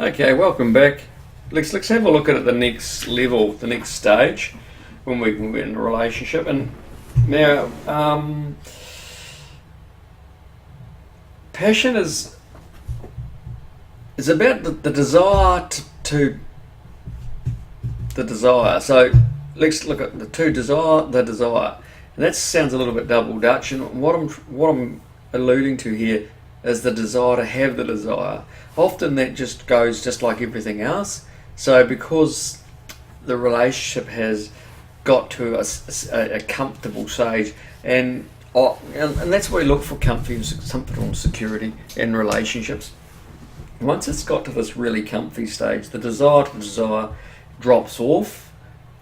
Okay, welcome back. Let's have a look at the next level, the next stage when we're in a relationship. And now, passion is about the desire to the desire. So let's look at the two: the desire, and that sounds a little bit double Dutch. And what I'm alluding to here is the desire to have the desire. Often that just goes just like everything else. So because the relationship has got to a comfortable stage, and that's where we look for comfort and security in relationships. Once it's got to this really comfy stage, the desire drops off,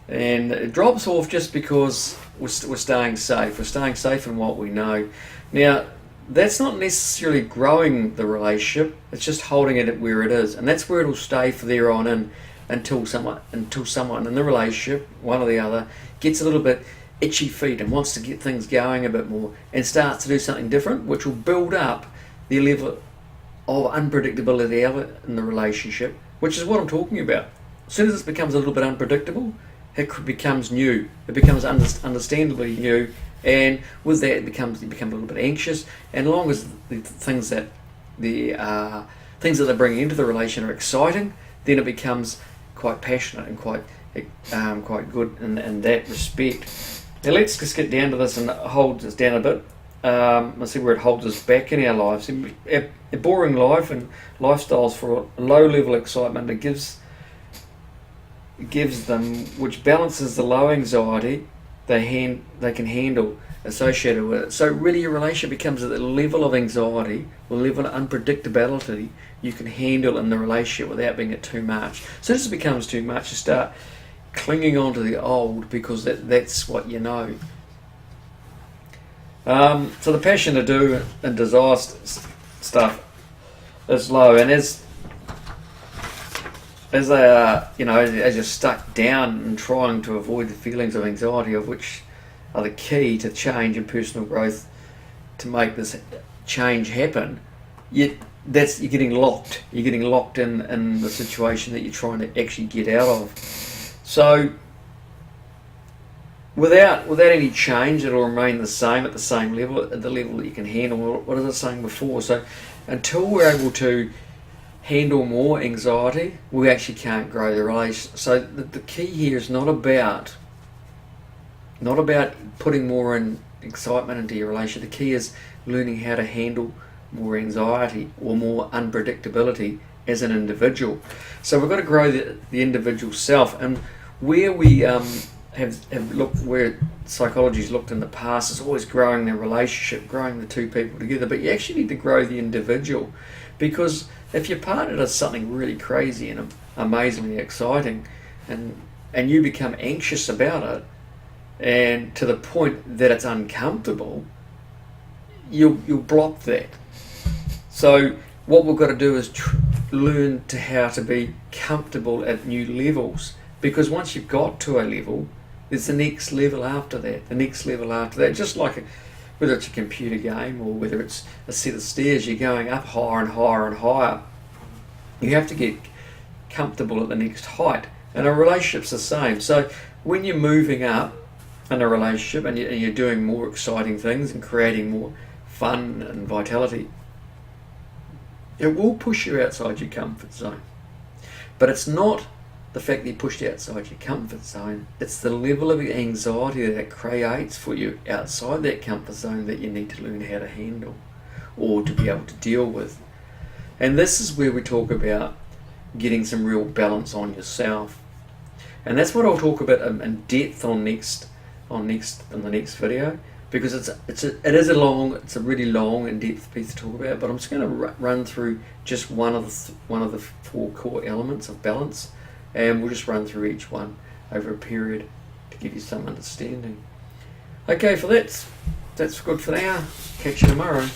and it drops off just because we're staying safe. We're staying safe in what we know. Now, that's not necessarily growing the relationship, it's just holding it at where it is, and that's where it'll stay for there on in until someone in the relationship, one or the other, gets a little bit itchy feet and wants to get things going a bit more and starts to do something different, which will build up the level of unpredictability in the relationship, which is what I'm talking about. As soon as it becomes a little bit unpredictable, it becomes new. It becomes understandably new, and with that, you become a little bit anxious. And as long as the things that they're bringing into the relation are exciting, then it becomes quite passionate and quite good in that respect. Now let's just get down to this and hold this down a bit. Let's see where it holds us back in our lives. A boring life and lifestyles for a low level excitement, it gives them, which balances the low anxiety they can handle associated with it. So really your relationship becomes at the level of anxiety, the level of unpredictability you can handle in the relationship without being it too much. So as it becomes too much, you start clinging on to the old because that's what you know. So the passion to do and desire stuff is low, and as they are, as you're stuck down and trying to avoid the feelings of anxiety, of which are the key to change and personal growth, to make this change happen, you're getting locked. You're getting locked in the situation that you're trying to actually get out of. So without any change, it'll remain the same at the same level, at the level that you can handle. What was I saying before? So until we're able to handle more anxiety, we actually can't grow the relationship. So the key here is not about putting more excitement into your relationship. The key is learning how to handle more anxiety or more unpredictability as an individual. So we've got to grow the individual self, and where we have looked, where psychology's looked in the past, is always growing the relationship, growing the two people together. But you actually need to grow the individual, because if your partner does something really crazy and amazingly exciting, and you become anxious about it, and to the point that it's uncomfortable, you'll block that. So what we've got to do is learn how to be comfortable at new levels, because once you've got to a level, there's the next level after that, just like whether it's a computer game or whether it's a set of stairs, you're going up higher and higher and higher. You have to get comfortable at the next height, and a relationship's the same. So when you're moving up in a relationship and you're doing more exciting things and creating more fun and vitality, it will push you outside your comfort zone. But it's not the fact that you pushed outside your comfort zone, it's the level of anxiety that it creates for you outside that comfort zone that you need to learn how to handle or to be able to deal with. And this is where we talk about getting some real balance on yourself. And that's what I'll talk about in depth in the next video, because it's a really long and depth piece to talk about. But I'm just going to run through just one of the four core elements of balance, and we'll just run through each one over a period to give you some understanding. Okay, that's good for now. Catch you tomorrow.